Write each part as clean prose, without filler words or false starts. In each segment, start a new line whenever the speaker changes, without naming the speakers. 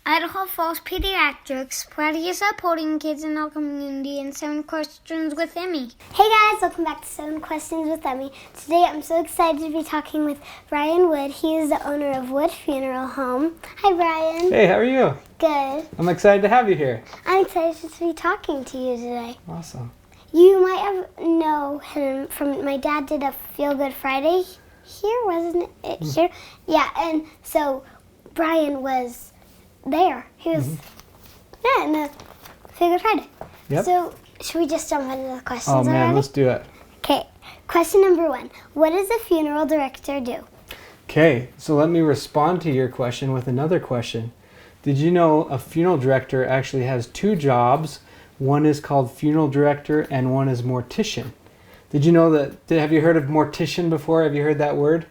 Idaho Falls Pediatrics, proudly supporting kids in our community, and 7 Questions with Emmy.
Hey guys, welcome back to 7 Questions with Emmy. Today I'm so excited to be talking with Brian Wood. He is the owner of Wood Funeral Home. Hi Brian.
Hey, how are you?
Good.
I'm excited to have you here.
I'm excited to be talking to you today.
Awesome.
You might know him from, my dad did a Feel Good Friday here, wasn't it? Here? Yeah, and so Brian was there. He was in the Feel Good Friday.
Yep.
So should we just jump into the questions
Oh man,
already?
let's do it.
Okay, question number 1. What does a funeral director do?
Okay, so let me respond to your question with another question. Did you know a funeral director actually has 2 jobs? One is called funeral director and one is mortician. Did you know that? Have you heard of mortician before? Have you heard that word?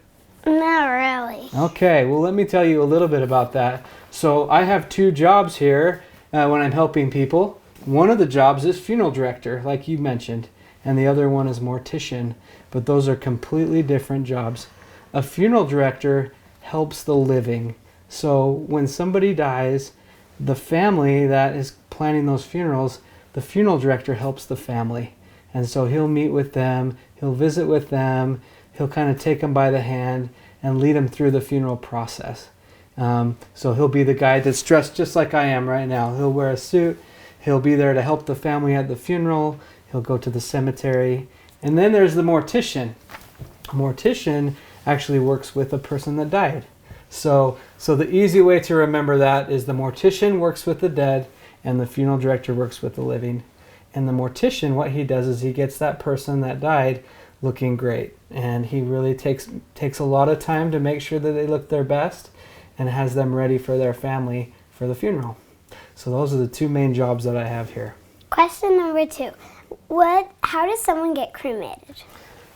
Not really.
Okay, well let me tell you a little bit about that. So I have 2 jobs here when I'm helping people. One of the jobs is funeral director, like you mentioned, and the other one is mortician, but those are completely different jobs. A funeral director helps the living. So when somebody dies, the family that is planning those funerals, the funeral director helps the family. And so he'll meet with them, he'll visit with them, he'll kind of take them by the hand and lead them through the funeral process. So he'll be the guy that's dressed just like I am right now. He'll wear a suit, he'll be there to help the family at the funeral, he'll go to the cemetery. And then there's the mortician. A mortician actually works with the person that died. So the easy way to remember that is the mortician works with the dead and the funeral director works with the living. And the mortician, what he does is he gets that person that died looking great. And he really takes a lot of time to make sure that they look their best and has them ready for their family for the funeral. So those are the 2 main jobs that I have here.
Question number 2. How does someone get cremated?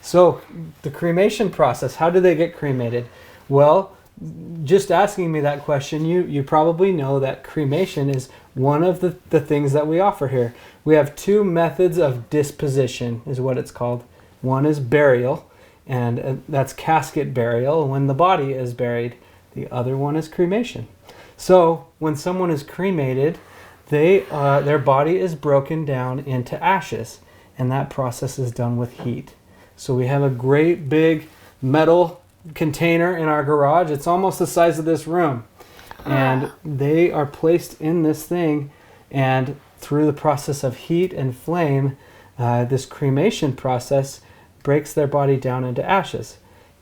So the cremation process, how do they get cremated? Well, just asking me that question, you probably know that cremation is one of the things that we offer here. We have 2 methods of disposition, is what it's called. One is burial, and that's casket burial when the body is buried. The other one is cremation. So when someone is cremated, their body is broken down into ashes, and that process is done with heat. So we have a great big metal container in our garage. It's almost the size of this room. And they are placed in this thing, and through the process of heat and flame, this cremation process breaks their body down into ashes.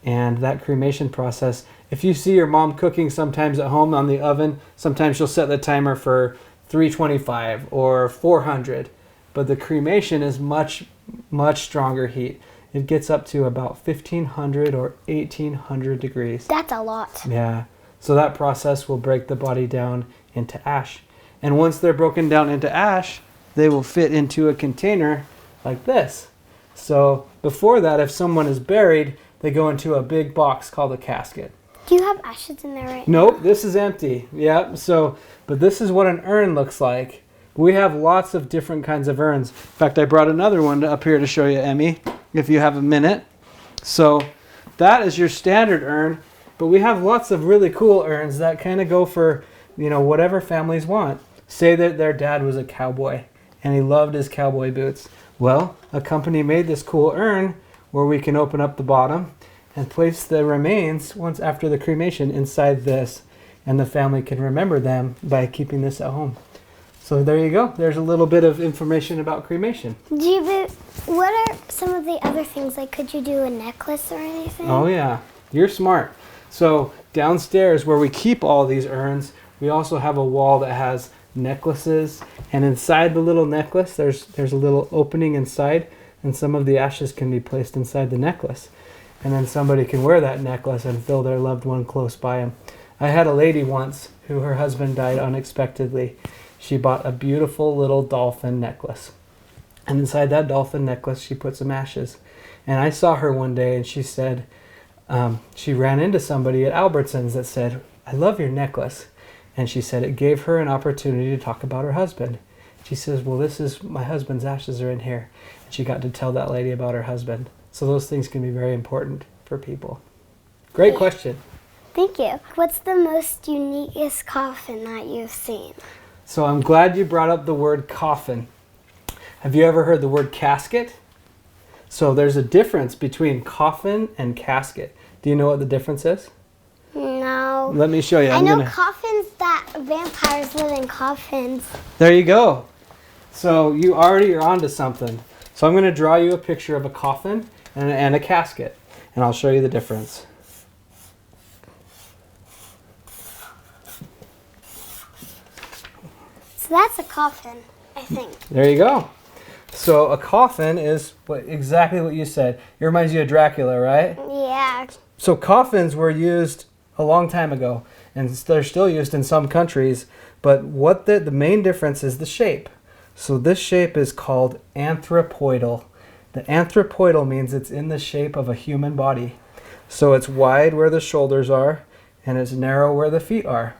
And that cremation process, if you see your mom cooking sometimes at home on the oven, sometimes she'll set the timer for 325 or 400. But the cremation is much, much stronger heat. It gets up to about 1,500 or 1,800 degrees.
That's a lot.
Yeah. So that process will break the body down into ash. And once they're broken down into ash, they will fit into a container like this. So before that, if someone is buried, they go into a big box called a casket.
Do you have ashes in there right
Nope, this is empty. Yeah, but this is what an urn looks like. We have lots of different kinds of urns. In fact, I brought another one up here to show you, Emmy, if you have a minute. So that is your standard urn, but we have lots of really cool urns that kind of go for, whatever families want. Say that their dad was a cowboy and he loved his cowboy boots. Well, a company made this cool urn where we can open up the bottom and place the remains once after the cremation inside this, and the family can remember them by keeping this at home. So there you go. There's a little bit of information about cremation.
What are some of the other things? Like, could you do a necklace or anything?
Oh yeah, you're smart. So downstairs where we keep all these urns, we also have a wall that has necklaces, and inside the little necklace there's a little opening inside, and some of the ashes can be placed inside the necklace, and then somebody can wear that necklace and feel their loved one close by them. I had a lady once who her husband died unexpectedly. She bought a beautiful little dolphin necklace, and inside that dolphin necklace she put some ashes. And I saw her one day, and she said she ran into somebody at Albertsons that said, "I love your necklace." And she said it gave her an opportunity to talk about her husband. She says, "Well, this is my husband's ashes are in here." And she got to tell that lady about her husband. So those things can be very important for people. Great question.
Thank you. What's the most uniquest coffin that you've seen?
So I'm glad you brought up the word coffin. Have you ever heard the word casket? So there's a difference between coffin and casket. Do you know what the difference is?
No.
Let me show you.
I know coffins that vampires live in coffins.
There you go. So you already are onto something. So I'm going to draw you a picture of a coffin and a casket, and I'll show you the difference.
So that's a coffin, I think.
There you go. So a coffin is exactly what you said. It reminds you of Dracula, right?
Yeah.
So coffins were used a long time ago, and they're still used in some countries. But what the main difference is the shape. So this shape is called anthropoidal. The anthropoidal means it's in the shape of a human body. So it's wide where the shoulders are, and it's narrow where the feet are.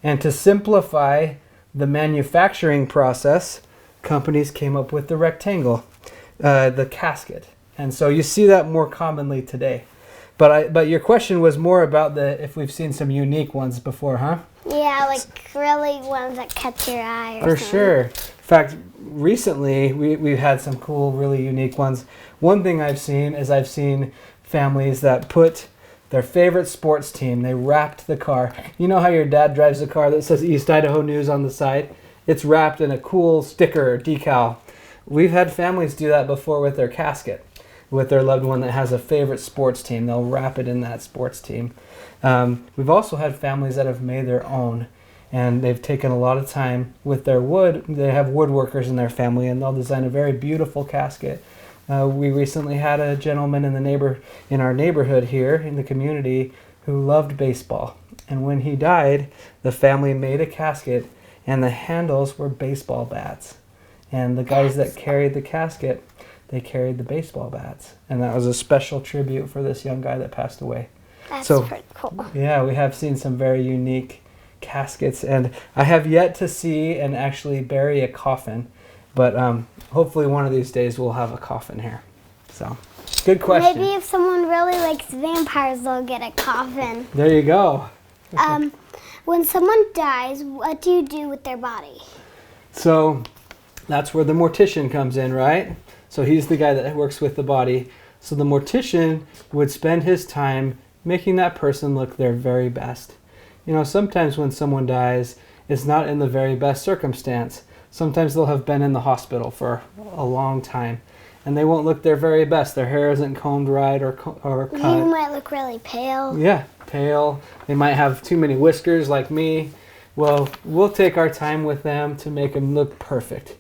And to simplify the manufacturing process, companies came up with the rectangle, the casket. And so you see that more commonly today. But your question was more about if we've seen some unique ones before, huh?
Yeah, like really ones that catch your eye or
For
something.
sure. In fact, recently we've had some cool, really unique ones. One thing I've seen families that put their favorite sports team, they wrapped the car. You know how your dad drives a car that says East Idaho News on the side? It's wrapped in a cool sticker or decal. We've had families do that before with their casket, with their loved one that has a favorite sports team. They'll wrap it in that sports team. We've also had families that have made their own, and they've taken a lot of time with their wood. They have woodworkers in their family, and they'll design a very beautiful casket. We recently had a gentleman in our neighborhood here in the community who loved baseball, and when he died, the family made a casket, and the handles were baseball bats, and the guys that carried the casket, they carried the baseball bats, and that was a special tribute for this young guy that passed away.
That's
So,
pretty cool.
Yeah, we have seen some very unique caskets, and I have yet to see and actually bury a coffin, but hopefully one of these days we'll have a coffin here. So, good question.
Maybe if someone really likes vampires, they'll get a coffin.
There you go.
When someone dies, what do you do with their body?
So that's where the mortician comes in, right? So he's the guy that works with the body. So the mortician would spend his time making that person look their very best. You know, sometimes when someone dies, it's not in the very best circumstance. Sometimes they'll have been in the hospital for a long time, and they won't look their very best. Their hair isn't combed right or cut.
You might look really pale.
Yeah, pale. They might have too many whiskers like me. Well, we'll take our time with them to make them look perfect.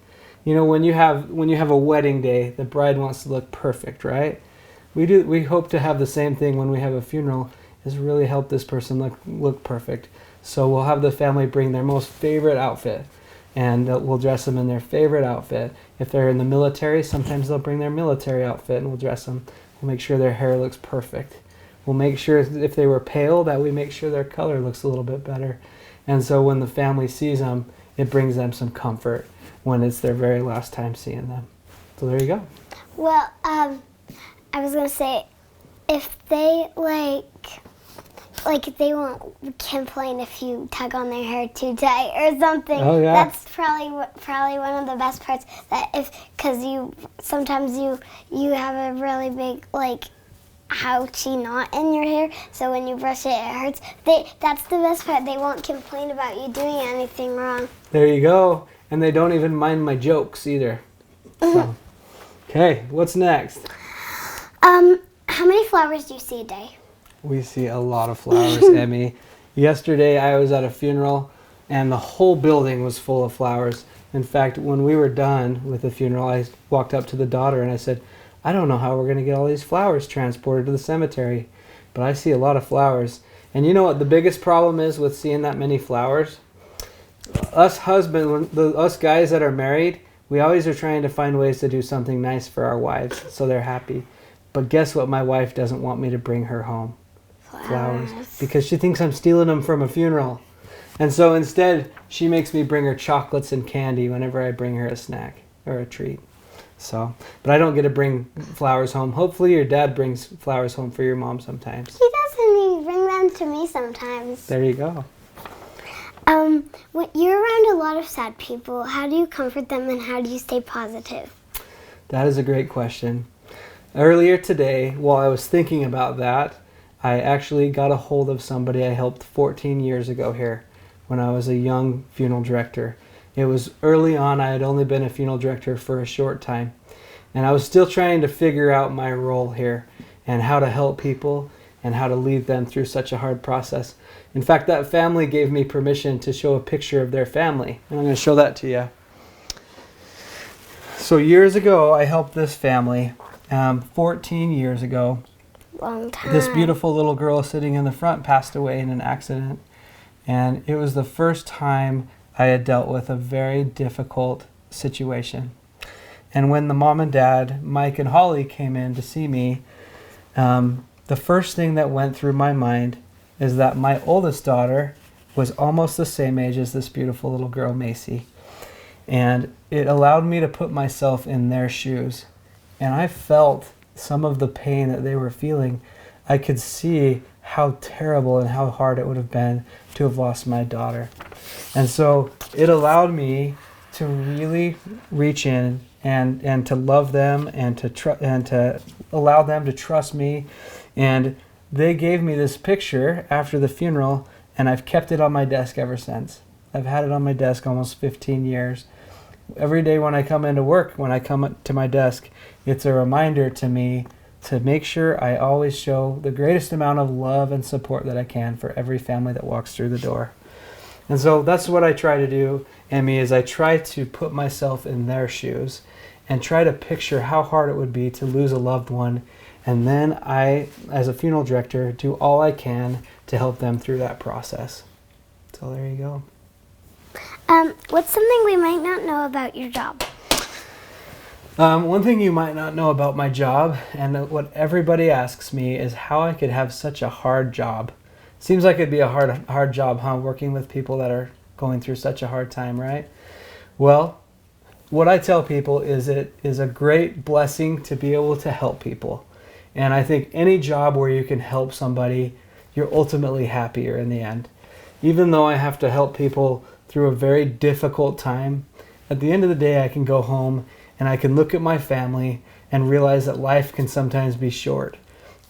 You know, when you have a wedding day, the bride wants to look perfect, right? We hope to have the same thing when we have a funeral, is really help this person look perfect. So we'll have the family bring their most favorite outfit, and we'll dress them in their favorite outfit. If they're in the military, sometimes they'll bring their military outfit, and we'll dress them. We'll make sure their hair looks perfect. We'll make sure if they were pale that we make sure their color looks a little bit better. And so when the family sees them, it brings them some comfort when it's their very last time seeing them. So there you go.
Well, I was gonna say, if they they won't complain if you tug on their hair too tight or something.
Oh, yeah.
That's probably one of the best parts. Because sometimes you have a really big ouchy knot in your hair, so when you brush it, it hurts. That's the best part. They won't complain about you doing anything wrong.
There you go. And they don't even mind my jokes either. So. Okay, what's next?
How many flowers do you see a day?
We see a lot of flowers, Emmy. Yesterday I was at a funeral and the whole building was full of flowers. In fact, when we were done with the funeral, I walked up to the daughter and I said, I don't know how we're going to get all these flowers transported to the cemetery, but I see a lot of flowers. And you know what the biggest problem is with seeing that many flowers? Us guys that are married, we always are trying to find ways to do something nice for our wives so they're happy. But guess what? My wife doesn't want me to bring her home. Flowers. Because she thinks I'm stealing them from a funeral. And so instead, she makes me bring her chocolates and candy whenever I bring her a snack or a treat. So, but I don't get to bring flowers home. Hopefully your dad brings flowers home for your mom sometimes.
He doesn't. He bring them to me sometimes.
There you go.
When you're around a lot of sad people, how do you comfort them and how do you stay positive?
That is a great question. Earlier today, while I was thinking about that, I actually got a hold of somebody I helped 14 years ago here when I was a young funeral director. It was early on. I had only been a funeral director for a short time, and I was still trying to figure out my role here and how to help people and how to lead them through such a hard process. In fact, that family gave me permission to show a picture of their family, and I'm going to show that to you. So years ago, I helped this family. 14 years ago,
Long time.
this beautiful little girl sitting in the front passed away in an accident, and it was the first time I had dealt with a very difficult situation. And when the mom and dad, Mike and Holly, came in to see me, the first thing that went through my mind is that my oldest daughter was almost the same age as this beautiful little girl, Macy. And it allowed me to put myself in their shoes. And I felt some of the pain that they were feeling. I could see how terrible and how hard it would have been to have lost my daughter. And so it allowed me to really reach in and to love them and to allow them to trust me. And they gave me this picture after the funeral, and I've kept it on my desk ever since. I've had it on my desk almost 15 years. Every day when I come into work, when I come to my desk, it's a reminder to me to make sure I always show the greatest amount of love and support that I can for every family that walks through the door. And so that's what I try to do, Emmy, is I try to put myself in their shoes and try to picture how hard it would be to lose a loved one. And then I, as a funeral director, do all I can to help them through that process. So there you go.
What's something we might not know about your job?
One thing you might not know about my job, and what everybody asks me, is how I could have such a hard job. Seems like it'd be a hard job, huh? Working with people that are going through such a hard time, right? Well, what I tell people is it is a great blessing to be able to help people. And I think any job where you can help somebody, you're ultimately happier in the end. Even though I have to help people through a very difficult time, at the end of the day I can go home and I can look at my family and realize that life can sometimes be short.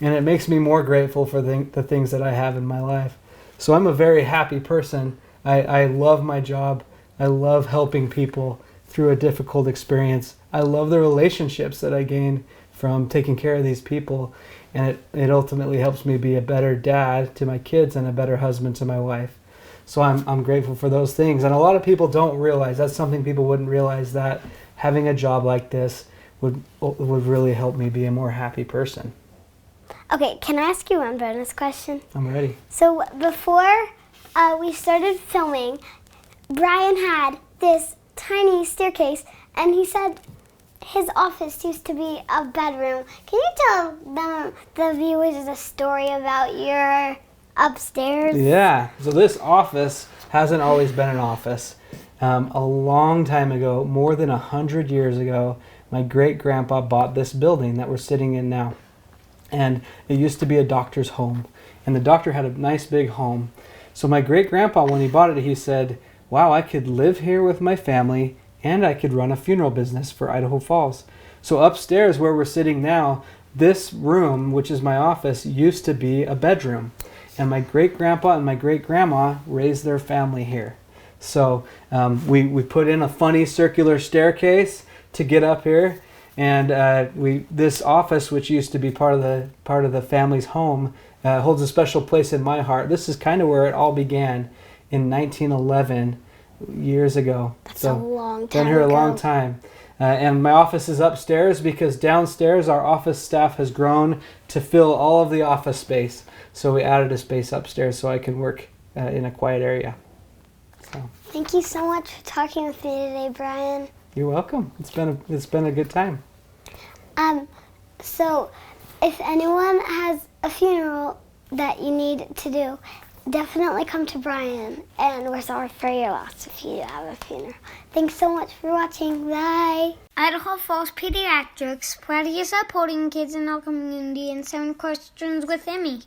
And it makes me more grateful for the things that I have in my life. So I'm a very happy person. I love my job. I love helping people through a difficult experience. I love the relationships that I gain from taking care of these people. And it ultimately helps me be a better dad to my kids and a better husband to my wife. So I'm grateful for those things. And a lot of people don't realize, that's something people wouldn't realize, that having a job like this would really help me be a more happy person.
Okay, can I ask you one bonus question?
I'm ready.
So before we started filming, Brian had this tiny staircase, and he said his office used to be a bedroom. Can you tell them, the viewers, a story about your upstairs?
Yeah, so this office hasn't always been an office. A long time ago, more than 100 years ago, my great-grandpa bought this building that we're sitting in now. And it used to be a doctor's home. And the doctor had a nice big home. So my great-grandpa, when he bought it, he said, wow, I could live here with my family and I could run a funeral business for Idaho Falls. So upstairs where we're sitting now, this room, which is my office, used to be a bedroom. And my great-grandpa and my great-grandma raised their family here. So we put in a funny circular staircase to get up here. And this office, which used to be part of the family's home, holds a special place in my heart. This is kind of where it all began in 1911, years ago.
That's a long time
Been here a
ago.
long time. And my office is upstairs because downstairs our office staff has grown to fill all of the office space. So we added a space upstairs so I can work in a quiet area. So.
Thank you so much for talking with me today, Brian.
You're welcome. It's been a good time.
So if anyone has a funeral that you need to do, definitely come to Brian, and we're sorry for your loss if you have a funeral. Thanks so much for watching. Bye.
Idaho Falls Pediatrics, proudly supporting kids in our community, and 7 questions with Emmy.